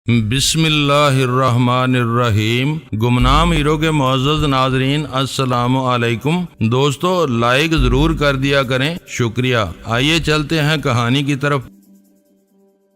بسم اللہ الرحمن الرحیم۔ گمنام ہیرو کے معزز ناظرین السلام علیکم۔ دوستو لائک ضرور کر دیا کریں، شکریہ۔ آئیے چلتے ہیں کہانی کی طرف۔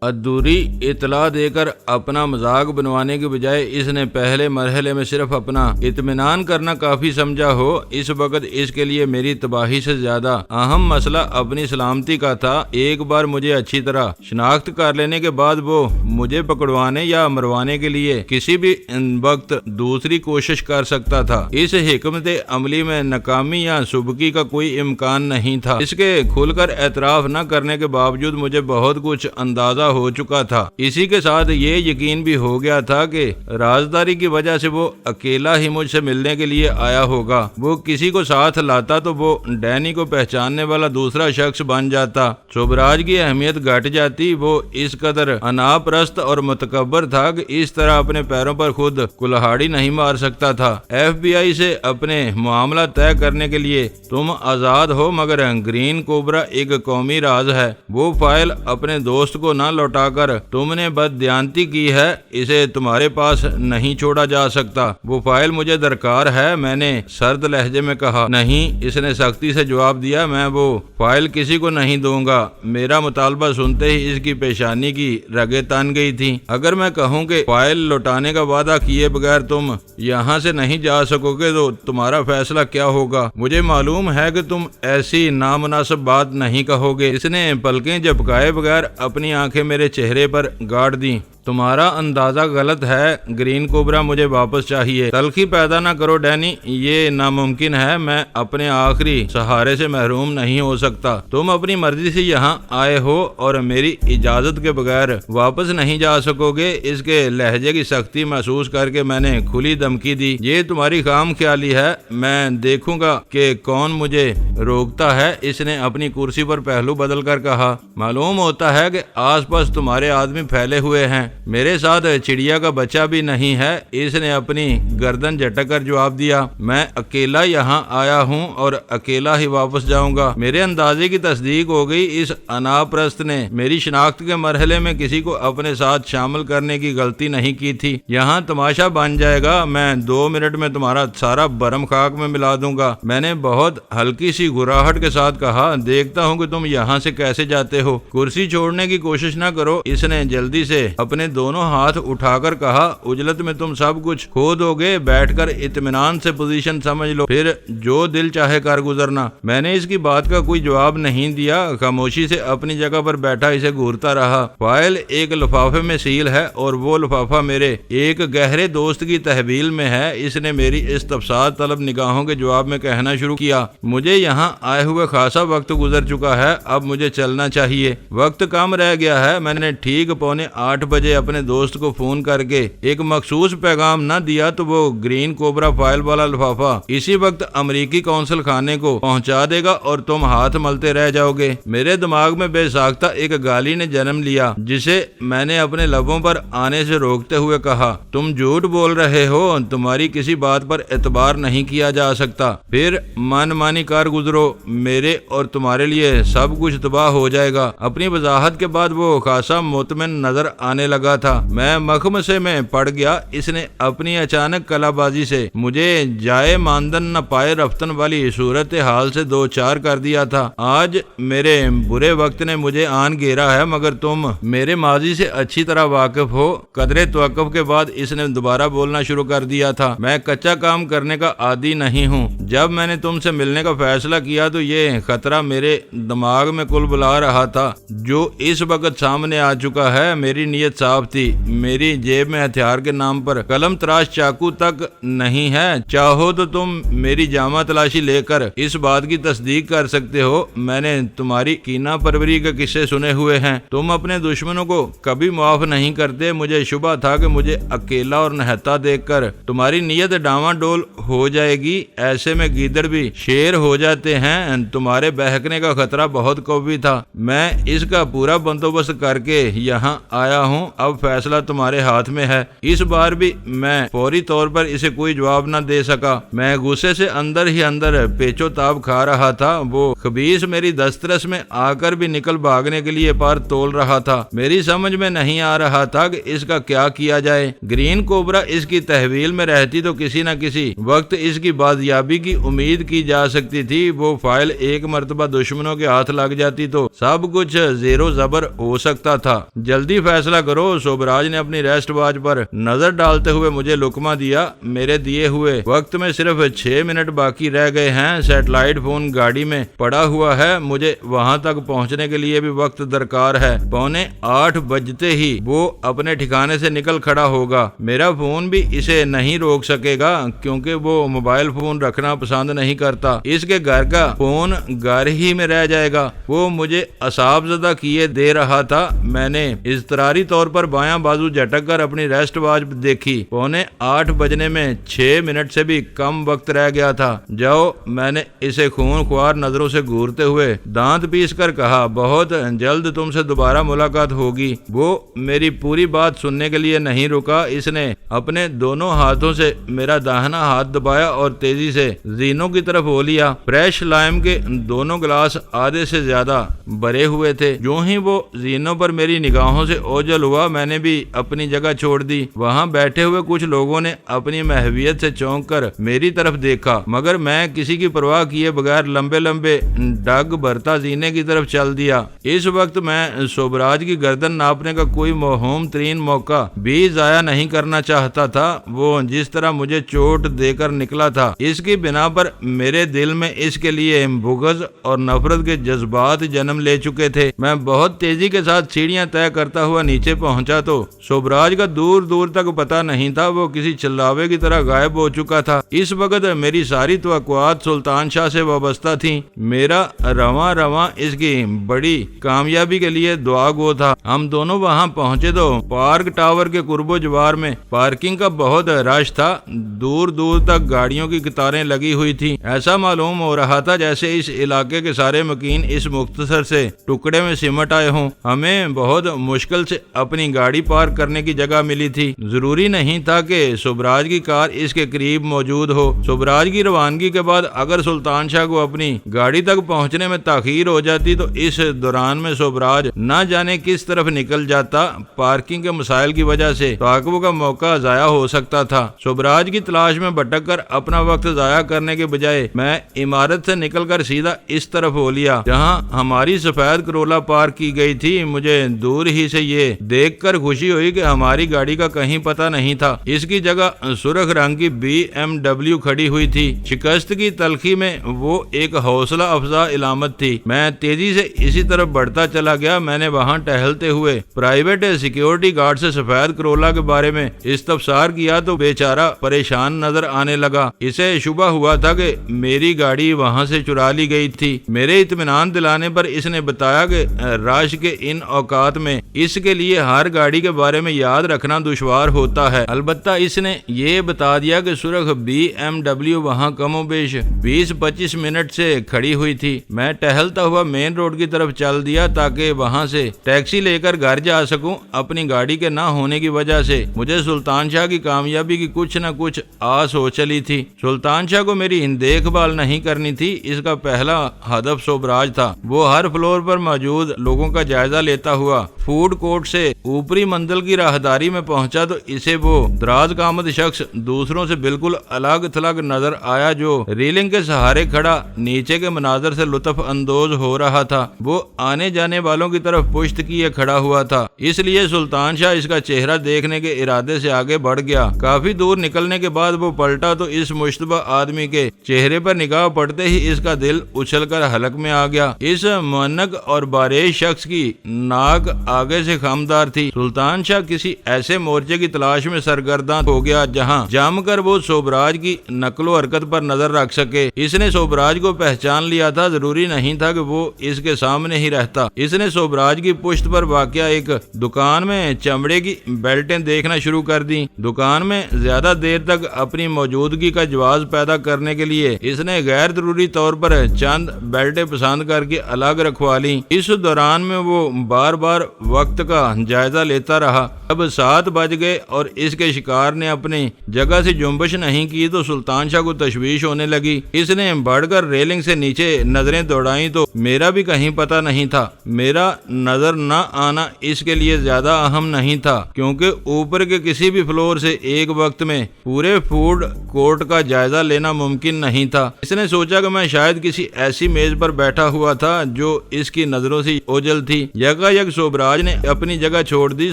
ادھوری اطلاع دے کر اپنا مذاق بنوانے کے بجائے اس نے پہلے مرحلے میں صرف اپنا اطمینان کرنا کافی سمجھا ہو۔ اس وقت اس کے لیے میری تباہی سے زیادہ اہم مسئلہ اپنی سلامتی کا تھا۔ ایک بار مجھے اچھی طرح شناخت کر لینے کے بعد وہ مجھے پکڑوانے یا مروانے کے لیے کسی بھی وقت دوسری کوشش کر سکتا تھا۔ اس حکمت عملی میں ناکامی یا سبکی کا کوئی امکان نہیں تھا۔ اس کے کھل کر اعتراف نہ کرنے کے باوجود مجھے بہت کچھ اندازہ ہو چکا تھا۔ اسی کے ساتھ یہ یقین بھی ہو گیا تھا کہ رازداری کی وجہ سے وہ اکیلا ہی مجھ سے ملنے کے لیے آیا ہوگا۔ وہ کسی کو ساتھ لاتا تو وہ ڈینی کو پہچاننے والا دوسرا شخص بن جاتا۔ شبراج کی اہمیت گھٹ جاتی۔ وہ اس قدر انا پرست اور متکبر تھا کہ اس طرح اپنے پیروں پر خود کلہاڑی نہیں مار سکتا تھا۔ ایف بی آئی سے اپنے معاملہ طے کرنے کے لیے تم آزاد ہو، مگر گرین کوبرا ایک قومی راز ہے۔ وہ فائل اپنے دوست کو نہ لوٹا کر تم نے بددیانتی کی ہے، اسے تمہارے پاس نہیں چھوڑا جا سکتا۔ وہ فائل مجھے درکار ہے، میں نے سرد لہجے میں کہا۔ نہیں، اس نے سختی سے جواب دیا، میں وہ فائل کسی کو نہیں دوں گا۔ میرا مطالبہ سنتے ہی اس کی پیشانی کی رگیں تن گئی تھی۔ اگر میں کہوں کہ فائل لوٹانے کا وعدہ کیے بغیر تم یہاں سے نہیں جا سکو گے تو تمہارا فیصلہ کیا ہوگا؟ مجھے معلوم ہے کہ تم ایسی نامناسب بات نہیں کہو گے۔ اس نے پلکیں جھپکائے بغیر اپنی آنکھیں میرے چہرے پر گاڑ دیں۔ تمہارا اندازہ غلط ہے، گرین کوبرا مجھے واپس چاہیے۔ تلخی پیدا نہ کرو ڈینی، یہ ناممکن ہے۔ میں اپنے آخری سہارے سے محروم نہیں ہو سکتا۔ تم اپنی مرضی سے یہاں آئے ہو اور میری اجازت کے بغیر واپس نہیں جا سکو گے۔ اس کے لہجے کی سختی محسوس کر کے میں نے کھلی دھمکی دی۔ یہ تمہاری خام خیالی ہے، میں دیکھوں گا کہ کون مجھے روکتا ہے۔ اس نے اپنی کرسی پر پہلو بدل کر کہا۔ معلوم ہوتا ہے کہ آس پاس تمہارے آدمی پھیلے ہوئے ہیں، میرے ساتھ چڑیا کا بچہ بھی نہیں ہے۔ اس نے اپنی گردن جھٹک کر جواب دیا۔ میں اکیلا یہاں آیا ہوں اور اکیلا ہی واپس جاؤں گا۔ میرے اندازے کی تصدیق ہو گئی۔ اس انا پرست نے میری شناخت کے مرحلے میں کسی کو اپنے ساتھ شامل کرنے کی غلطی نہیں کی تھی۔ یہاں تماشا بن جائے گا، میں 2 منٹ میں تمہارا سارا برم خاک میں ملا دوں گا۔ میں نے بہت ہلکی سی گراہٹ کے ساتھ کہا، دیکھتا ہوں کہ تم یہاں سے کیسے جاتے ہو۔ کرسی چھوڑنے کی کوشش نہ کرو، اس نے جلدی سے اپنے دونوں ہاتھ اٹھا کر کہا۔ اجلت میں تم سب کچھ کھو دو گے، بیٹھ کر اطمینان سے پوزیشن سمجھ لو، پھر جو دل چاہے کر گزرنا۔ میں نے اس کی بات کا کوئی جواب نہیں دیا، خاموشی سے اپنی جگہ پر بیٹھا اسے گھورتا رہا۔ فائل ایک لفافے میں سیل ہے اور وہ لفافہ میرے ایک گہرے دوست کی تحویل میں ہے۔ اس نے میری استفسار طلب نگاہوں کے جواب میں کہنا شروع کیا۔ مجھے یہاں آئے ہوئے خاصا وقت گزر چکا ہے، اب مجھے چلنا چاہیے۔ وقت کم رہ گیا ہے۔ میں نے ٹھیک 7:15 بجے اپنے دوست کو فون کر کے ایک مخصوص پیغام نہ دیا تو وہ گرین کوبرا فائل والا لفافہ اسی وقت امریکی قونصل خانے کو پہنچا دے گا اور تم ہاتھ ملتے رہ جاؤ گے۔ میرے دماغ میں بے ساختہ ایک گالی نے جنم لیا، جسے میں نے اپنے لبوں پر آنے سے روکتے ہوئے کہا، تم جھوٹ بول رہے ہو، تمہاری کسی بات پر اعتبار نہیں کیا جا سکتا۔ پھر من مانی کار گزرو، میرے اور تمہارے لیے سب کچھ تباہ ہو جائے گا۔ اپنی وضاحت کے بعد وہ خاصا مطمئن نظر آنے لگا تھا۔ میں مخمصے میں پڑ گیا۔ اس نے اپنی اچانک کلا بازی سے مجھے جائے ماندن نہ پائے رفتن والی صورت حال سے دو چار کر دیا تھا۔ آج میرے برے وقت نے مجھے آن گھیرا ہے، مگر تم میرے ماضی سے اچھی طرح واقف ہو۔ قدرے توقف کے بعد اس نے دوبارہ بولنا شروع کر دیا تھا۔ میں کچا کام کرنے کا عادی نہیں ہوں۔ جب میں نے تم سے ملنے کا فیصلہ کیا تو یہ خطرہ میرے دماغ میں کل بلا رہا تھا جو اس وقت سامنے آ چکا ہے۔ میری نیت صاف تھی، میری جیب میں ہتھیار کے نام پر قلم تراش چاقو تک نہیں ہے۔ چاہو تو تم میری جامع تلاشی لے کر اس بات کی تصدیق کر سکتے ہو، میں نے تمہاری کینہ پروری کے قصے سنے ہوئے ہیں۔ تم اپنے دشمنوں کو کبھی معاف نہیں کرتے۔ مجھے شبہ تھا کہ مجھے اکیلا اور نہتا دیکھ کر تمہاری نیت ڈاواں ڈول ہو جائے گی۔ ایسے میں گیدڑ بھی شیر ہو جاتے ہیں۔ تمہارے بہکنے کا خطرہ بہت قوی تھا۔ میں اس کا پورا بندوبست کر کے یہاں آیا ہوں۔ اب فیصلہ تمہارے ہاتھ میں ہے۔ اس بار بھی میں فوری طور پر اسے کوئی جواب نہ دے سکا۔ میں غصے سے اندر ہی اندر پیچو تاب کھا رہا تھا۔ وہ خبیث میری دسترس میں آ کر بھی نکل بھاگنے کے لیے پار تول رہا تھا۔ میری سمجھ میں نہیں آ رہا تھا کہ اس کا کیا کیا جائے۔ گرین کوبرا اس کی تحویل میں رہتی تو کسی نہ کسی وقت اس کی بازیابی کی امید کی جا سکتی تھی۔ وہ فائل ایک مرتبہ دشمنوں کے ہاتھ لگ جاتی تو سب کچھ زیر و زبر ہو سکتا تھا۔ جلدی فیصلہ کرو۔ شوبراج نے اپنی ریسٹ واچ پر نظر ڈالتے ہوئے مجھے لقمہ دیا۔ میرے دیے ہوئے وقت میں صرف 6 منٹ باقی رہ گئے ہیں۔ سیٹلائٹ فون گاڑی میں پڑا ہوا ہے۔ مجھے وہاں تک پہنچنے کے لیے بھی وقت درکار ہے۔ 7:45 بجتے ہی وہ اپنے ٹھکانے سے نکل کھڑا ہوگا۔ میرا فون بھی اسے نہیں روک سکے گا کیونکہ وہ موبائل فون رکھنا پسند نہیں کرتا۔ اس کے گھر کا فون گھر ہی میں رہ جائے گا۔ وہ مجھے اعصاب زدہ کیے دے رہا تھا۔ میں نے اضطراری طور پر بایاں بازو جھٹک کر اپنی ریسٹ واچ دیکھی۔ 7:45 بجنے میں 6 منٹ سے بھی کم وقت رہ گیا تھا۔ جاؤ، میں نے اسے خون خوار نظروں سے گھورتے ہوئے دانت پیس کر کہا، بہت جلد تم سے دوبارہ ملاقات ہوگی۔ وہ میری پوری بات سننے کے لیے نہیں رکا۔ اس نے اپنے دونوں ہاتھوں سے میرا داہنا ہاتھ دبایا اور تیزی سے زینوں کی طرف ہو لیا۔ فریش لائم کے دونوں گلاس آدھے سے زیادہ بھرے ہوئے تھے۔ جو ہی وہ زینوں پر میری نگاہوں سے اوجھل ہوا، میں نے بھی اپنی جگہ چھوڑ دی۔ وہاں بیٹھے ہوئے کچھ لوگوں نے اپنی محویت سے چونک کر میری طرف دیکھا، مگر میں کسی کی پرواہ کیے بغیر لمبے لمبے ڈگ بھرتا زینے کی طرف چل دیا۔ اس وقت میں شوبراج کی گردن ناپنے کا کوئی موہوم ترین موقع بھی ضائع نہیں کرنا چاہتا تھا۔ وہ جس طرح مجھے چوٹ دے کر نکلا تھا، اس کی بنا پر میرے دل میں اس کے لیے بغض اور نفرت کے جذبات جنم لے چکے تھے۔ میں بہت تیزی کے ساتھ سیڑھیاں طے کرتا ہوا نیچے پہنچا تو شوبراج کا دور دور تک پتہ نہیں تھا۔ وہ کسی چلاوے کی طرح غائب ہو چکا تھا۔ اس وقت میری ساری توقعات سلطان شاہ سے وابستہ تھیں۔ میرا رواں رواں اس کی بڑی کامیابی کے لیے دعا گو تھا۔ ہم دونوں وہاں پہنچے تو پارک ٹاور کے قرب و جوار میں پارکنگ کا بہت رش تھا۔ دور دور تک گاڑیوں کی قطاریں لگی ہوئی تھی۔ ایسا معلوم ہو رہا تھا جیسے اس علاقے کے سارے مکین اس مختصر سے ٹکڑے میں سمٹ آئے ہوں۔ ہمیں بہت مشکل سے اپنی گاڑی پارک کرنے کی جگہ ملی تھی۔ ضروری نہیں تھا کہ شوبراج کی کار اس کے قریب موجود ہو۔ شوبراج کی روانگی کے بعد اگر سلطان شاہ کو اپنی گاڑی تک پہنچنے میں تاخیر ہو جاتی تو اس دوران میں شوبراج نہ جانے کس طرف نکل جاتا۔ پارکنگ کے مسائل کی وجہ سے تعاقب کا موقع ضائع ہو سکتا تھا۔ شوبراج کی تلاش میں بھٹک کر اپنا وقت ضائع کرنے کے بجائے میں عمارت سے نکل کر سیدھا اس طرف ہو لیا جہاں ہماری سفید کرولا پارک کی گئی تھی۔ مجھے دور ہی سے یہ دیکھ کر خوشی ہوئی کہ ہماری گاڑی کا کہیں پتہ نہیں تھا۔ اس کی جگہ سرخ رنگ کی BMW کھڑی ہوئی تھی۔ شکست کی تلخی میں وہ ایک حوصلہ افزا علامت تھی۔ میں تیزی سے اسی طرف بڑھتا چلا گیا۔ میں نے وہاں ٹہلتے ہوئے پرائیویٹ سیکیورٹی گارڈ سے سفید کرولا کے بارے میں استفسار کیا تو بیچارہ پریشان نظر آنے لگا۔ اسے شبہ ہوا تھا کہ میری گاڑی وہاں سے چرا لی گئی تھی۔ میرے اطمینان دلانے پر اس نے بتایا کہ رش کے ان اوقات میں اس کے لیے ہر گاڑی کے بارے میں یاد رکھنا دشوار ہوتا ہے۔ البتہ اس نے یہ بتا دیا کہ سرخ BMW وہاں کم و بیش 20-25 منٹ سے کھڑی ہوئی تھی۔ میں ٹہلتا ہوا مین روڈ کی طرف چل دیا تاکہ وہاں سے ٹیکسی لے کر گھر جا سکوں۔ اپنی گاڑی کے نہ ہونے کی وجہ سے مجھے سلطان شاہ کی کامیابی کی کچھ نہ کچھ آس ہو چلی تھی۔ سلطان شاہ کو میری دیکھ بھال نہیں کرنی تھی۔ اس کا پہلا ہدف شوبراج تھا۔ وہ ہر فلور پر موجود لوگوں کا جائزہ لیتا ہوا فوڈ کورٹ سے اوپری منزل کی راہداری میں پہنچا تو اسے وہ دراز قامت شخص دوسروں سے بالکل الگ تھلگ نظر آیا جو ریلنگ کے سہارے کھڑا نیچے کے مناظر سے لطف اندوز ہو رہا تھا۔ وہ آنے جانے والوں کی طرف پشت کیے کھڑا ہوا تھا، اس لیے سلطان شاہ اس کا چہرہ دیکھنے کے ارادے سے آگے بڑھ گیا۔ کافی دور نکلنے کے بعد وہ پلٹا تو اس مشتبہ آدمی کے چہرے پر نگاہ پڑتے ہی اس کا دل اچھل کر حلق میں آ گیا۔ اس مونک اور باریش شخص کی ناک آگے سے خمدار تھی۔ سلطان شاہ کسی ایسے مورچے کی تلاش میں سرگرداں ہو گیا جہاں جم کر وہ شوبراج کی نقل و حرکت پر نظر رکھ سکے۔ اس نے شوبراج کو پہچان لیا تھا۔ ضروری نہیں تھا کہ وہ اس کے سامنے ہی رہتا۔ اس نے شوبراج کی پشت پر واقع ایک دکان میں چمڑے کی بیلٹیں دیکھنا شروع کر دی۔ دکان میں زیادہ دیر تک اپنی موجودگی کا جواز پیدا کرنے کے لیے اس نے غیر ضروری طور پر چند بیلٹیں پسند کر کے الگ رکھوا لی۔ اس دوران میں وہ بار بار وقت کا جائزہ لیتا رہا۔ اب 7 بج گئے اور اس کے شکار نے اپنی جگہ سے جنبش نہیں کی تو سلطان شاہ کو تشویش ہونے لگی۔ اس نے بڑھ کر ریلنگ سے نیچے نظریں دوڑائیں تو میرا بھی کہیں پتہ نہیں تھا۔ میرا نظر نہ آنا اس کے لیے زیادہ اہم نہیں تھا، کیونکہ اوپر کے کسی بھی فلور سے ایک وقت میں پورے فوڈ کورٹ کا جائزہ لینا ممکن نہیں تھا۔ اس نے سوچا کہ میں شاید کسی ایسی میز پر بیٹھا ہوا تھا جو اس کی نظروں سے اوجھل تھی۔ یکایک سوبراج نے اپنی جگہ چھوڑ دی۔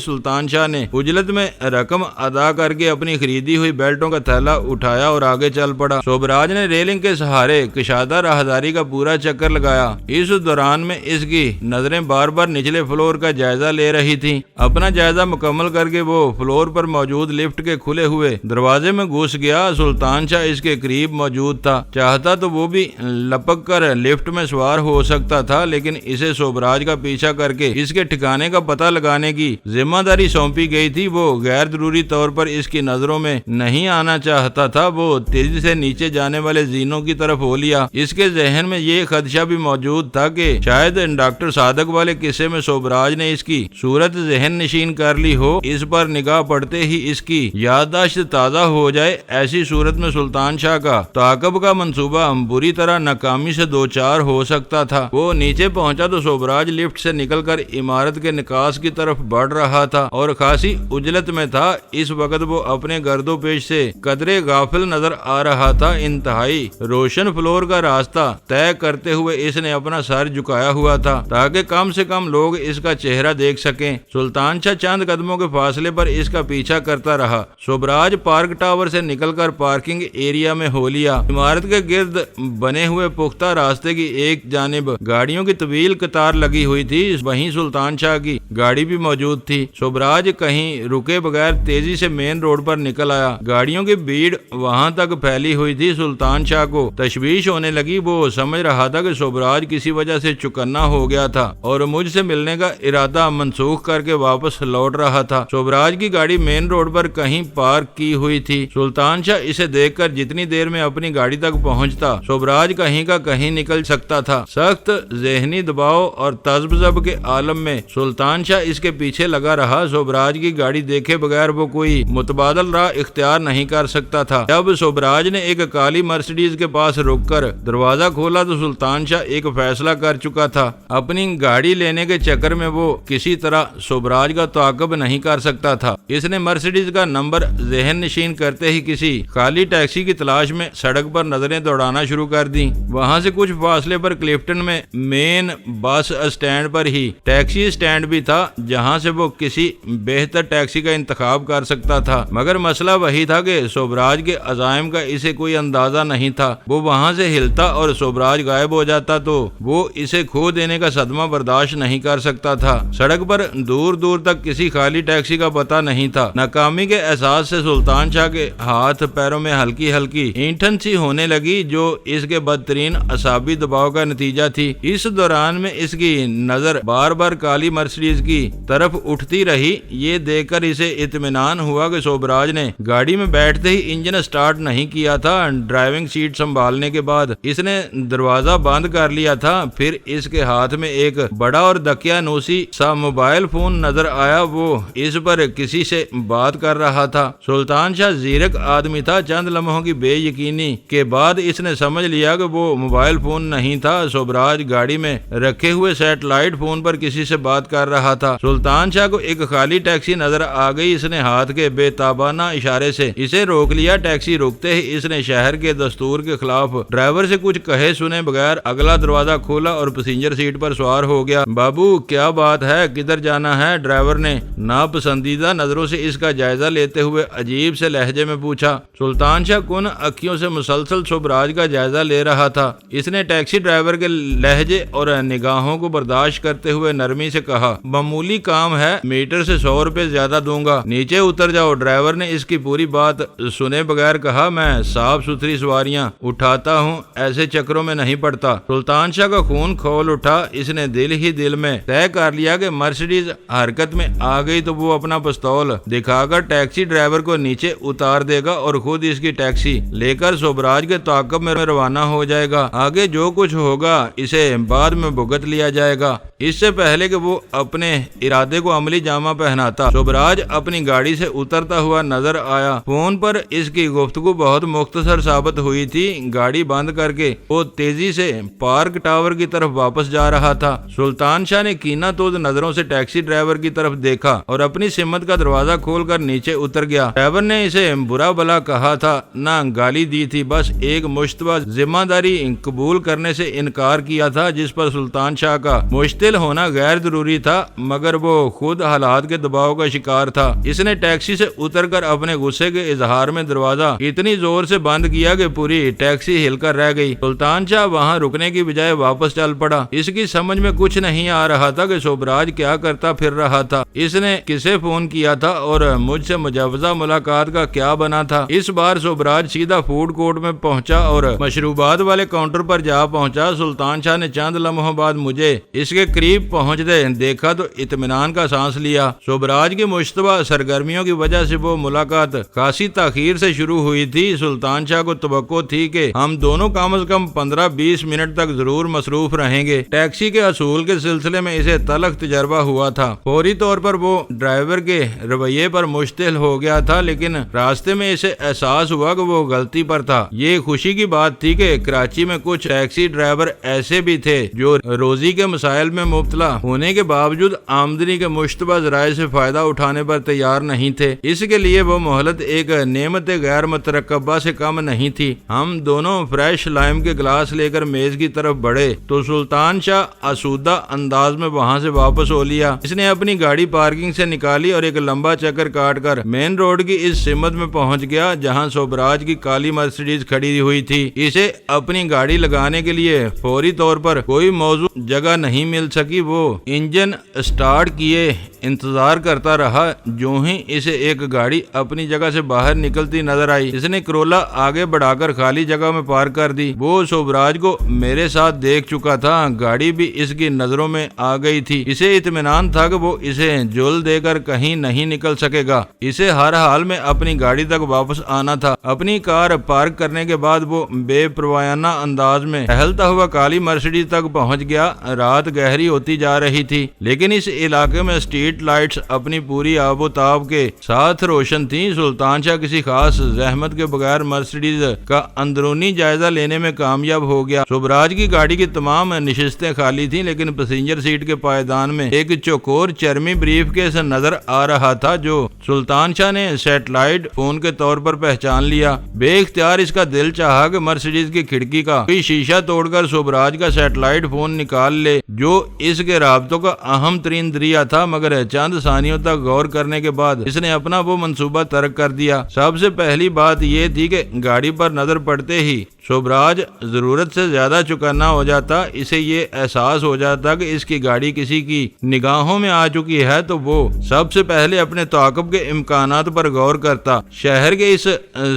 سلطان شاہ نے عجلت میں رقم ادا کر کے اپنی خریدی ہوئی بیلٹوں کا تھیلا اٹھایا اور آگے چل پڑا۔ سوبراج نے ریلنگ کے سہارے کشادہ راہداری کا پورا چکر لگایا۔ اس دوران میں اس کی نظریں بار بار نچلے فلور کا جائزہ لے رہی تھیں۔ اپنا جائزہ مکمل کر کے وہ فلور پر موجود لفٹ کے کھلے ہوئے دروازے میں گھس گیا۔ سلطان شاہ اس کے قریب موجود تھا۔ چاہتا تو وہ بھی لپک کر لفٹ میں سوار ہو سکتا تھا، لیکن اسے سوبراج کا پیچھا کر کے اس کے ٹھکانے کا پتہ لگانے کی ذمہ داری سونپی گئی تھی۔ وہ غیر ضروری طور پر اس کی نظروں میں نہیں آنا چاہتا تھا۔ وہ تیزی سے نیچے جانے والے زینوں کی طرف ہو لیا۔ اس کے ذہن میں یہ خدشہ بھی موجود تھا کہ شاید ڈاکٹر صادق والے قصے میں سوبراج نے اس کی صورت ذہن نشین کر لی ہو۔ اس پر نگاہ پڑتے ہی اس کی یادداشت تازہ ہو جائے۔ ایسی صورت میں سلطان شاہ کا تعاقب کا منصوبہ بری طرح ناکامی سے دوچار ہو سکتا تھا۔ وہ نیچے پہنچا تو سوبراج لفٹ سے نکل کر عمارت کے نکاس کی طرف بڑھ رہا تھا اور خاصی عجلت میں تھا۔ اس وقت وہ اپنے گرد و پیش سے قدرے غافل نظر آ رہا تھا۔ انتہائی روشن فلور کا راستہ طے کرتے ہوئے اس نے اپنا سر جھکایا ہوا تھا تاکہ کم سے کم لوگ اس کا چہرہ دیکھ سکیں۔ سلطان شاہ چند قدموں کے فاصلے پر اس کا پیچھا کرتا رہا۔ سوبراج پارک ٹاور سے نکل کر پارکنگ ایریا میں ہو لیا۔ عمارت کے گرد بنے ہوئے پختہ راستے کی ایک جانب گاڑیوں کی طویل قطار لگی ہوئی تھی، وہیں سلطان شاہ کی گاڑی بھی موجود تھی۔ سوبراج کہیں رکے بغیر تیزی سے مین روڈ پر نکل آیا۔ گاڑیوں کی بھیڑ وہاں تک پھیلی ہوئی تھی۔ سلطان شاہ کو تشویش ہونے لگی۔ وہ سمجھ رہا تھا کہ سوبراج کسی وجہ سے چکنا ہو گیا تھا اور مجھ سے ملنے کا ارادہ منسوخ کر کے واپس لوٹ رہا تھا۔ سوبراج کی گاڑی مین روڈ پر کہیں پارک کی ہوئی تھی۔ سلطان شاہ اسے دیکھ کر جتنی دیر میں اپنی گاڑی تک پہنچتا، سوبراج کہیں کا کہیں نکل سکتا تھا۔ سخت ذہنی دباؤ اور تذبذب کے عالم میں سلطان شاہ اس کے پیچھے لگا رہا۔ سوبراج کی گاڑی دیکھے بغیر وہ کوئی متبادل راہ اختیار نہیں کر سکتا تھا۔ جب سوبراج نے ایک کالی مرسیڈیز کے پاس رک کر دروازہ کھولا تو سلطان شاہ ایک فیصلہ کر چکا تھا۔ اپنی گاڑی لینے کے چکر میں وہ کسی طرح سوبراج کا تعاقب نہیں کر سکتا تھا۔ اس نے مرسیڈیز کا نمبر ذہن نشین کرتے ہی کسی خالی ٹیکسی کی تلاش میں سڑک پر نظریں دوڑانا شروع کر دیں۔ وہاں سے کچھ فاصلے پر کلفٹن میں مین بس اسٹینڈ پر ہی ٹیکسی اسٹینڈ بھی تھا، جہاں سے وہ کسی بہتر ٹیکسی کا انتخاب کر سکتا تھا۔ مگر مسئلہ وہی تھا کہ سوبراج کے عزائم کا اسے کوئی اندازہ نہیں تھا۔ وہ وہاں سے ہلتا اور سوبراج غائب ہو جاتا تو وہ اسے کھو دینے کا صدمہ برداشت نہیں کر سکتا تھا۔ سڑک پر دور دور تک کسی خالی ٹیکسی کا پتہ نہیں تھا۔ ناکامی کے احساس سے سلطان شاہ کے ہاتھ پیروں میں ہلکی ہلکی اینٹھن سی ہونے لگی، جو اس کے بدترین اعصابی دباؤ کا نتیجہ تھی۔ اس دوران میں اس کی نظر بار بار کالی مرسیڈیز کی طرف اٹھتی رہی۔ یہ دیکھ کر اسے اطمینان ہوا کہ سوبراج نے گاڑی میں بیٹھتے ہی انجن سٹارٹ نہیں کیا تھا۔ ڈرائیونگ سیٹ سنبھالنے کے بعد اس نے دروازہ بند کر لیا تھا۔ پھر اس کے ہاتھ میں ایک بڑا اور دقیانوسی سا موبائل فون نظر آیا۔ وہ اس پر کسی سے بات کر رہا تھا۔ سلطان شاہ زیرک آدمی تھا۔ چند لمحوں کی بے یقینی کے بعد اس نے سمجھ لیا کہ وہ موبائل فون نہیں تھا۔ سوبراج گاڑی میں رکھے ہوئے سیٹلائٹ فون پر کسی سے بات کر رہا تھا۔ سلطان شاہ کو ایک خالی ٹیکسی نظر آ گئی۔ اس نے ہاتھ کے بے تابانہ اشارے سے اسے روک لیا۔ ٹیکسی روکتے ہی اس نے شہر کے دستور کے خلاف ڈرائیور سے کچھ کہے سنے بغیر اگلا دروازہ کھولا اور پیسنجر سیٹ پر سوار ہو گیا۔ بابو کیا بات ہے، کدھر جانا ہے؟ ڈرائیور نے ناپسندیدہ نظروں سے اس کا جائزہ لیتے ہوئے عجیب سے لہجے میں پوچھا۔ سلطان شاہ کن اکھیوں سے مسلسل سوبراج کا جائزہ لے رہا تھا۔ اس نے ٹیکسی ڈرائیور کے لہجے اور نگاہوں کو برداشت کرتے ہوئے نرمی سے کہا، معمولی کام ہے، میٹر سے 100 روپے زیادہ دوں گا، نیچے اتر جاؤ۔ ڈرائیور نے اس کی پوری بات سنے بغیر کہا، میں صاف ستھری سواریاں اٹھاتا ہوں، ایسے چکروں میں نہیں پڑتا۔ سلطان شاہ کا خون کھول اٹھا۔ اس نے دل ہی دل میں طے کر لیا کہ مرسیڈیز حرکت میں آ گئی تو وہ اپنا پستول دکھا کر ٹیکسی ڈرائیور کو نیچے اتار دے گا اور خود اس کی ٹیکسی لے کر سوبراج کے تعاقب میں روانہ ہو جائے گا۔ آگے جو کچھ ہوگا اسے بعد میں بھگت لیا جائے گا۔ اس سے پہلے کہ وہ اپنے ارادے کو عملی جامہ پہناتا، شبراج اپنی گاڑی سے اترتا ہوا نظر آیا۔ فون پر اس کی گفتگو بہت مختصر ثابت ہوئی تھی۔ گاڑی بند کر کے وہ تیزی سے پارک ٹاور کی طرف واپس جا رہا تھا۔ سلطان شاہ نے کینہ توز نظروں سے ٹیکسی ڈرائیور کی طرف دیکھا اور اپنی سمت کا دروازہ کھول کر نیچے اتر گیا۔ ڈرائیور نے اسے برا بھلا کہا تھا، نہ گالی دی تھی، بس ایک مشتبہ ذمہ داری قبول کرنے سے انکار کیا تھا جس پر سلطان شاہ کا مشتعل ہونا غیر ضروری تھا، مگر وہ خود حالات کے دباؤ کا شکار تھا۔ اس نے ٹیکسی سے اتر کر اپنے غصے کے اظہار میں دروازہ اتنی زور سے بند کیا کہ پوری ٹیکسی ہل کر رہ گئی۔ سلطان شاہ وہاں رکنے کی بجائے واپس چل پڑا۔ اس کی سمجھ میں کچھ نہیں آ رہا تھا کہ شبراج کیا کرتا پھر رہا تھا، اس نے کسے فون کیا تھا اور مجھ سے مجوزہ ملاقات کا کیا بنا تھا۔ اس بار شبراج سیدھا فوڈ کورٹ میں پہنچا اور مشروبات والے کاؤنٹر پر جا پہنچا۔ سلطان شاہ نے چند لمحوں بعد مجھے اس کے قریب پہنچتے دیکھا تو اطمینان کا سانس لیا۔ شبراج کی مشتبہ سرگرمیوں کی وجہ سے وہ ملاقات خاصی تاخیر سے شروع ہوئی تھی۔ سلطان شاہ کو توقع تھی کہ ہم دونوں کم از کم 15-20 منٹ تک ضرور مصروف رہیں گے۔ ٹیکسی کے اصول کے سلسلے میں اسے تلخ تجربہ ہوا تھا۔ فوری طور پر وہ ڈرائیور کے رویے پر مشتعل ہو گیا تھا، لیکن راستے میں اسے احساس ہوا کہ وہ غلطی پر تھا۔ یہ خوشی کی بات تھی کہ کراچی میں کچھ ٹیکسی ڈرائیور ایسے بھی تھے جو روزی کے مسائل میں مبتلا ہونے کے باوجود آمدنی کے مشتبہ ذرائع سے فائدہ اٹھانے پر تیار نہیں تھے۔ اس کے لیے وہ مہلت ایک نعمت غیر مترقبہ سے کم نہیں تھی۔ ہم دونوں فریش لائم کے گلاس لے کر میز کی طرف بڑھے تو سلطان شاہ آسودہ انداز میں وہاں سے واپس ہو لیا۔ اس نے اپنی گاڑی پارکنگ سے نکالی اور ایک لمبا چکر کاٹ کر مین روڈ کی اس سمت میں پہنچ گیا جہاں شبراج کی کالی مرسیڈیز کھڑی ہوئی تھی۔ اسے اپنی گاڑی لگانے کے لیے فوری طور پر کوئی موزوں جگہ نہیں مل سکی۔ وہ انجن سٹارٹ کیے انتظار کرتا رہا۔ جو ہی اسے ایک گاڑی اپنی جگہ سے باہر نکلتی نظر آئی، اس نے کرولا آگے بڑھا کر خالی جگہ میں پارک کر دی۔ وہ شبراج کو میرے ساتھ دیکھ چکا تھا، گاڑی بھی اس کی نظروں میں آ گئی تھی۔ اسے اطمینان تھا کہ وہ اسے جل دے کر کہیں نہیں نکل سکے گا۔ اسے ہر حال میں اپنی گاڑی تک واپس آنا تھا۔ اپنی کار پارک کرنے کے بعد وہ بے پروایانہ انداز میں ٹہلتا ہوا کالی مرسیڈیز تک پہنچ گیا۔ رات گہری ہوتی جا رہی تھی، لیکن اس علاقے میں اسٹریٹ لائٹس اپنی پوری آب و تاب کے ساتھ روشن تھیں۔ سلطان شاہ کسی خاص زحمت کے بغیر مرسیڈیز کا اندرونی جائزہ لینے میں کامیاب ہو گیا۔ شبراج کی گاڑی کی تمام نشستیں خالی تھیں، لیکن پیسنجر سیٹ کے پائیدان میں ایک چوکور چرمی بریف کیس نظر آ رہا تھا جو سلطان شاہ نے سیٹلائٹ فون کے طور پر پہچان لیا۔ بے اختیار اس کا دل چاہا کہ مرسیڈیز کی کھڑکی کا کوئی شیشہ توڑ کر شبراج کا سیٹلائٹ فون نکال لے جو اس کے رابطوں کا اہم ترین ذریعہ تھا، مگر چند ثانیوں تک غور کرنے کے بعد اس نے اپنا وہ منصوبہ ترک کر دیا۔ سب سے پہلی بات یہ تھی کہ گاڑی پر نظر پڑتے ہی شبراج ضرورت سے زیادہ چوکنا ہو جاتا۔ اسے یہ احساس ہو جاتا کہ اس کی گاڑی کسی کی نگاہوں میں آ چکی ہے تو وہ سب سے پہلے اپنے تعاقب کے امکانات پر غور کرتا۔ شہر کے اس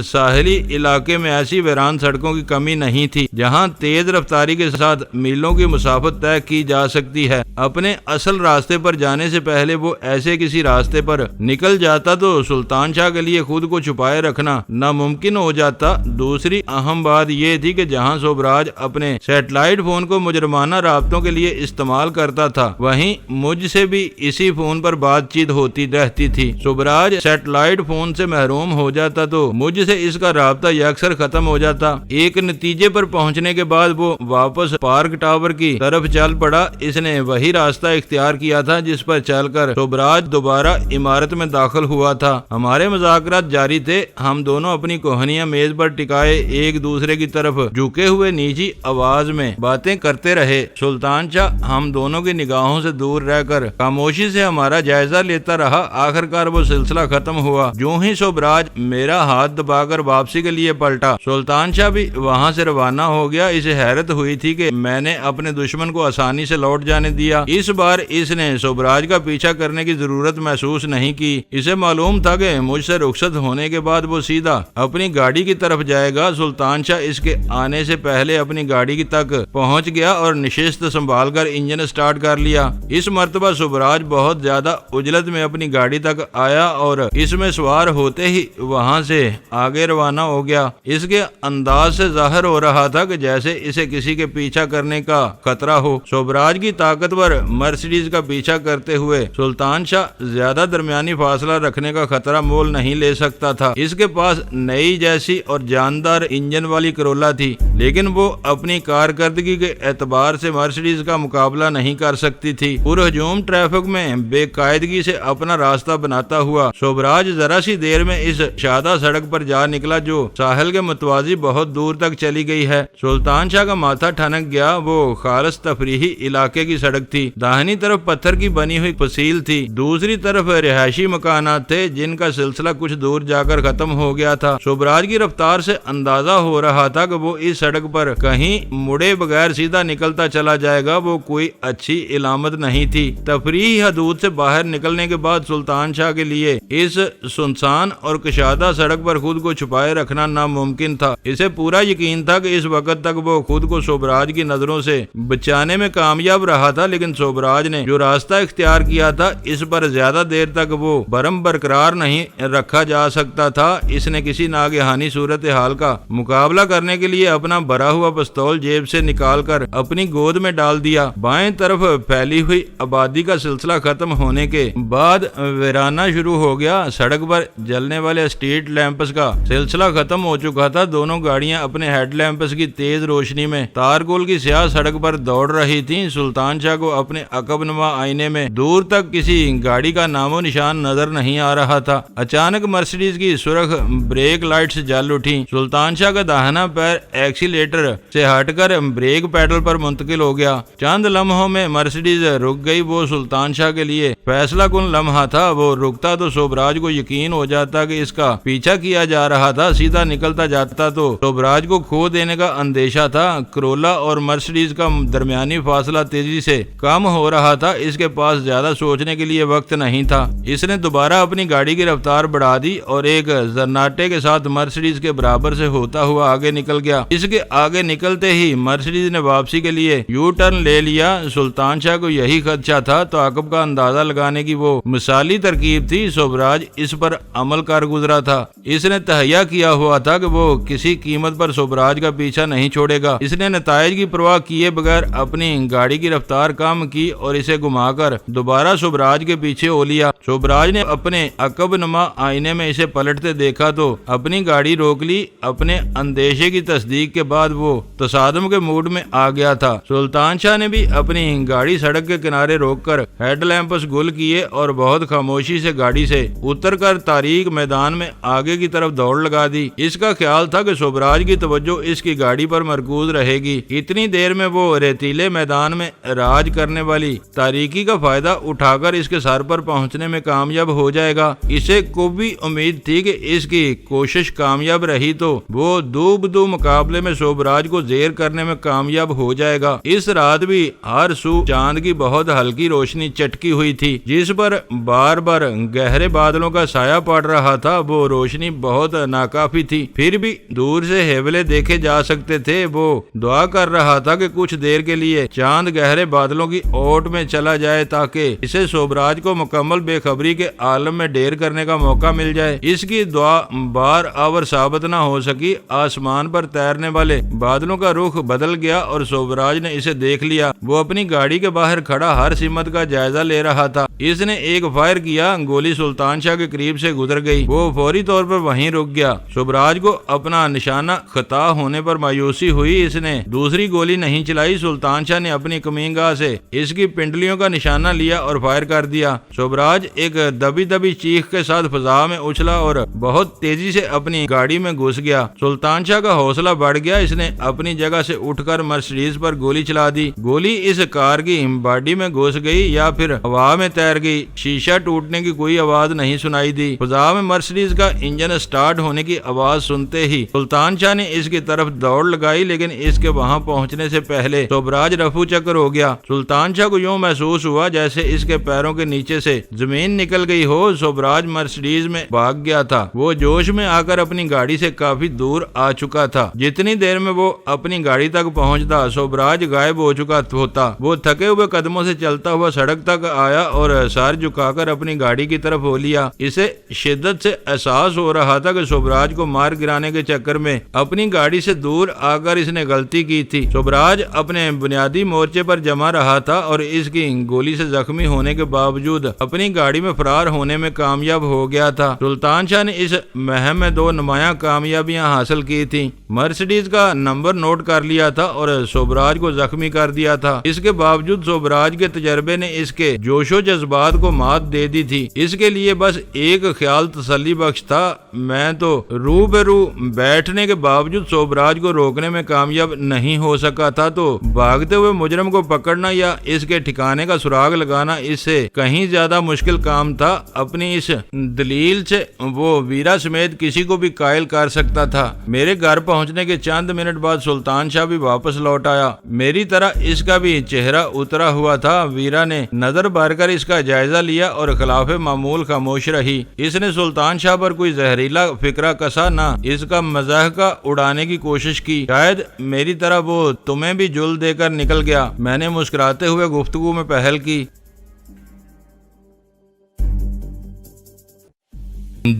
ساحلی علاقے میں ایسی ویران سڑکوں کی کمی نہیں تھی جہاں تیز رفتاری کے ساتھ میلوں کی مسافت طے کی جا سکتی ہے۔ اپنے اصل راستے پر جانے سے پہلے وہ ایسے کسی راستے پر نکل جاتا تو سلطان شاہ کے لیے خود کو چھپائے رکھنا ناممکن ہو جاتا۔ دوسری اہم بات یہ تھی کہ جہاں شبراج اپنے سیٹلائٹ فون کو مجرمانہ رابطوں کے لیے استعمال کرتا تھا، وہیں مجھ سے بھی اسی فون پر بات چیت ہوتی رہتی تھی۔ شبراج سیٹلائٹ فون سے محروم ہو جاتا تو مجھ سے اس کا رابطہ یکسر ختم ہو جاتا۔ ایک نتیجے پر پہنچنے کے بعد وہ واپس پارک ٹاور کی طرف چل پڑا۔ اس نے وہی راستہ اختیار کیا تھا جس پر چل کر شبراج دوبارہ عمارت میں داخل ہوا تھا۔ ہمارے مذاکرات جاری تھے۔ ہم دونوں اپنی کوہنیاں میز پر ٹکائے ایک دوسرے کی طرف جھکے ہوئے نیچی آواز میں باتیں کرتے رہے۔ سلطان شاہ ہم دونوں کی نگاہوں سے دور رہ کر خاموشی سے ہمارا جائزہ لیتا رہا۔ آخرکار وہ سلسلہ ختم ہوا جو ہی شبراج میرا ہاتھ دبا کر واپسی کے لیے پلٹا۔ سلطان شاہ بھی وہاں سے روانہ ہو گیا۔ اسے حیرت ہوئی تھی کہ میں نے اپنے دشمن کو آسانی سے لوٹ جانے دیا۔ اس بار اس نے شبراج کا پیچھا کرنے کی ضرورت محسوس نہیں کی۔ اسے معلوم تھا کہ مجھ سے رخصت ہونے کے بعد وہ سیدھا اپنی گاڑی کی طرف جائے گا۔ سلطان شاہ اس اس کے آنے سے پہلے اپنی گاڑی تک پہنچ گیا اور نشست سنبھال کر انجن سٹارٹ کر لیا۔ اس مرتبہ سبراج بہت زیادہ عجلت میں اپنی گاڑی تک آیا اور اس میں سوار ہوتے ہی وہاں سے آگے روانہ ہو گیا۔ اس کے انداز سے ظاہر ہو رہا تھا کہ جیسے اسے کسی کے پیچھا کرنے کا خطرہ ہو۔ سبراج کی طاقتور مرسیڈیز کا پیچھا کرتے ہوئے سلطان شاہ زیادہ درمیانی فاصلہ رکھنے کا خطرہ مول نہیں لے سکتا تھا۔ اس کے پاس نئی جیسی اور جاندار انجن والی کرولا تھی، لیکن وہ اپنی کارکردگی کے اعتبار سے مرسیڈیز کا مقابلہ نہیں کر سکتی تھی۔ پرہجوم ٹریفک میں بے قاعدگی سے اپنا راستہ بناتا ہوا سبراج ذرا سی دیر میں اس شادہ سڑک پر جا نکلا جو ساحل کے متوازی بہت دور تک چلی گئی ہے۔ سلطان شاہ کا ماتھا ٹھنک گیا۔ وہ خالص تفریحی علاقے کی سڑک تھی۔ داہنی طرف پتھر کی بنی ہوئی پسیل تھی، دوسری طرف رہائشی مکانات تھے جن کا سلسلہ کچھ دور جا کر ختم ہو گیا تھا۔ سبراج کی رفتار سے اندازہ ہو رہا تھا کہ وہ اس سڑک پر کہیں مڑے بغیر سیدھا نکلتا چلا جائے گا۔ وہ کوئی اچھی علامت نہیں تھی۔ تفریحی حدود سے باہر نکلنے کے بعد سلطان شاہ کے لیے اس سنسان اور کشادہ سڑک پر خود کو چھپائے رکھنا ناممکن تھا۔ اسے پورا یقین تھا کہ اس وقت تک وہ خود کو سبراج کی نظروں سے بچانے میں کامیاب رہا تھا، لیکن سبراج نے جو راستہ اختیار کیا تھا اس پر زیادہ دیر تک وہ برہم برقرار نہیں رکھا جا سکتا تھا۔ اس نے کسی ناگہانی صورتحال کا مقابلہ کرنے کے لیے اپنا بھرا ہوا پستول جیب سے نکال کر اپنی گود میں ڈال دیا۔ بائیں طرف پھیلی ہوئی آبادی کا سلسلہ ختم ہونے کے بعد ویرانہ شروع ہو گیا۔ سڑک پر جلنے والے اسٹریٹ لیمپس کا سلسلہ ختم ہو چکا تھا۔ دونوں گاڑیاں اپنے ہیڈ لیمپس کی تیز روشنی میں تارگول کی سیاہ سڑک پر دوڑ رہی تھیں۔ سلطان شاہ کو اپنے عقب نما آئینے میں دور تک کسی گاڑی کا نام و نشان نظر نہیں آ رہا تھا۔ اچانک مرسیڈیز کی سرخ بریک لائٹس جل اٹھی۔ سلطان شاہ کا داہنا پیر ایکسیلیٹر سے ہٹ کر بریک پیڈل پر منتقل ہو گیا۔ چند لمحوں میں مرسیڈیز رک گئی۔ وہ سلطان شاہ کے لیے فیصلہ کن لمحہ تھا۔ وہ رکتا تو سبراج کو یقین ہو جاتا کہ اس کا پیچھا کیا جا رہا تھا، سیدھا نکلتا جاتا تو سبراج کو کھو دینے کا اندیشہ تھا۔ کرولا اور مرسیڈیز کا درمیانی فاصلہ تیزی سے کم ہو رہا تھا۔ اس کے پاس زیادہ سوچنے کے لیے وقت نہیں تھا۔ اس نے دوبارہ اپنی گاڑی کی رفتار بڑھا دی اور ایک زرناٹے کے ساتھ مرسیڈیز کے برابر سے ہوتا ہوا آگے نکل گیا۔ اس کے آگے نکلتے ہی مرسیڈیز نے واپسی کے لیے یو ٹرن لے لیا۔ سلطان شاہ کو یہی خدشہ تھا تو عقب کا اندازہ لگانے کی وہ مثالی ترکیب تھی۔ سبراج اس پر عمل کر گزرا تھا۔ اس نے تہیہ کیا ہوا تھا کہ وہ کسی قیمت پر سبراج کا پیچھا نہیں چھوڑے گا۔ اس نے نتائج کی پرواہ کیے بغیر اپنی گاڑی کی رفتار کم کی اور اسے گھما کر دوبارہ سبراج کے پیچھے ہو لیا۔ سبراج نے اپنے عقب نما آئینے میں اسے پلٹتے دیکھا تو اپنی گاڑی روک لی۔ اپنے اندیشے کی تصدیق کے بعد وہ تصادم کے موڈ میں آ گیا تھا۔ سلطان شاہ نے بھی اپنی گاڑی سڑک کے کنارے روک کر ہیڈ لیمپس گل کیے اور بہت خاموشی سے گاڑی سے اتر کر تاریک میدان میں آگے کی طرف دوڑ لگا دی۔ اس کا خیال تھا کہ سبراج کی توجہ اس کی گاڑی پر مرکوز رہے گی۔ اتنی دیر میں وہ ریتیلے میدان میں راج کرنے والی تاریکی کا فائدہ اٹھا کر اس کے سر پر پہنچنے میں کامیاب ہو جائے گا۔ اسے کو بھی امید تھی کہ اس کی کوشش کامیاب رہی تو وہ دو بدو مقابلے میں سبراج کو زیر کرنے میں کامیاب ہو جائے گا۔ اس رات بھی ہر سو چاند کی بہت ہلکی روشنی چٹکی ہوئی تھی جس پر بار بار گہرے بادلوں کا سایہ پڑ رہا تھا۔ وہ روشنی بہت ناکافی تھی، پھر بھی دور سے ہیولے دیکھے جا سکتے تھے۔ وہ دعا کر رہا تھا کہ کچھ دیر کے لیے چاند گہرے بادلوں کی اوٹ میں چلا جائے تاکہ اسے سبراج کو مکمل بے خبری کے عالم میں ڈیر کرنے کا موقع مل جائے۔ اس کی دعا بار آور ثابت نہ ہو سکی۔ آسمان پر تیرنے والے بادلوں کا رخ بدل گیا اور سبراج نے اسے دیکھ لیا۔ وہ اپنی گاڑی کے باہر کھڑا ہر سمت کا جائزہ لے رہا تھا۔ اس نے ایک فائر کیا، گولی سلطان شاہ کے قریب سے گزر گئی۔ وہ فوری طور پر وہیں رک گیا۔ سبراج کو اپنا نشانہ خطا ہونے پر مایوسی ہوئی۔ اس نے دوسری گولی نہیں چلائی۔ سلطان شاہ نے اپنی کمین گاہ سے اس کی پنڈلیوں کا نشانہ لیا اور فائر کر دیا۔ سبراج ایک دبی دبی چیخ کے ساتھ فضا میں اچھلا اور بہت تیزی سے اپنی گاڑی میں گھس گیا۔ سلطان شاہ کا حوصلہ بڑھ گیا۔ اس نے اپنی جگہ سے اٹھ کر مرسیڈیز پر گولی چلا دی۔ گولی اس کار کی باڈی میں گھس گئی یا پھر ہوا میں تیر گئی۔ شیشہ ٹوٹنے کی کوئی آواز نہیں سنائی دی۔ فضا میں مرسیڈیز کا انجن سٹارٹ ہونے کی آواز سنتے ہی سلطان شاہ نے اس کی طرف دوڑ لگائی، لیکن اس کے وہاں پہنچنے سے پہلے سبراج رفو چکر ہو گیا۔ سلطان شاہ کو یوں محسوس ہوا جیسے اس کے پیروں کے نیچے سے زمین نکل گئی ہو۔ سبراج مرسیڈیز میں بھاگ گیا تھا۔ وہ جوش میں آ کر اپنی گاڑی سے کافی دور آ چکا لگا تھا۔ جتنی دیر میں وہ اپنی گاڑی تک پہنچتا سوبراج غائب ہو چکا ہوتا۔ وہ تھکے ہوئے قدموں سے چلتا ہوا سڑک تک آیا اور سر جھکا کر اپنی گاڑی کی طرف ہو لیا۔ اسے شدت سے احساس ہو رہا تھا کہ سوبراج کو مار گرانے کے چکر میں اپنی گاڑی سے دور آ کر اس نے غلطی کی تھی۔ سوبراج اپنے بنیادی مورچے پر جمع رہا تھا اور اس کی گولی سے زخمی ہونے کے باوجود اپنی گاڑی میں فرار ہونے میں کامیاب ہو گیا تھا۔ سلطان شاہ نے اس مہم میں 2 نمایاں کامیابیاں حاصل کی تھیں۔ مرسڈیز کا نمبر نوٹ کر لیا تھا اور سوبراج کو زخمی کر دیا تھا۔ اس کے باوجود سوبراج کے تجربے نے اس کے جوش و جذبات کو مات دے دی تھی۔ اس کے لیے بس ایک خیال تسلی بخش تھا، میں تو روبرو بیٹھنے کے باوجود سوبراج کو روکنے میں کامیاب نہیں ہو سکا تھا، تو بھاگتے ہوئے مجرم کو پکڑنا یا اس کے ٹھکانے کا سراغ لگانا اس سے کہیں زیادہ مشکل کام تھا۔ اپنی اس دلیل سے وہ ویرا سمیت کسی کو بھی قائل کر سکتا تھا۔ میرے گھر پہنچنے کے چند منٹ بعد سلطان شاہ بھی واپس لوٹ آیا۔ میری طرح اس کا بھی چہرہ اترا ہوا تھا۔ ویرا نے نظر بھر کر اس کا جائزہ لیا اور خلاف معمول خاموش رہی۔ اس نے سلطان شاہ پر کوئی زہریلا فکرہ کسا نہ اس کا مضحکہ اڑانے کی کوشش کی۔ شاید میری طرح وہ تمہیں بھی جل دے کر نکل گیا، میں نے مسکراتے ہوئے گفتگو میں پہل کی۔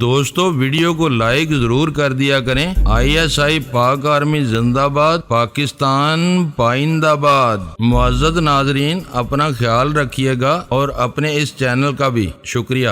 دوستو ویڈیو کو لائک ضرور کر دیا کریں۔ ISI پاک آرمی زندہ باد، پاکستان پائندہ باد۔ معزز ناظرین اپنا خیال رکھیے گا اور اپنے اس چینل کا بھی شکریہ۔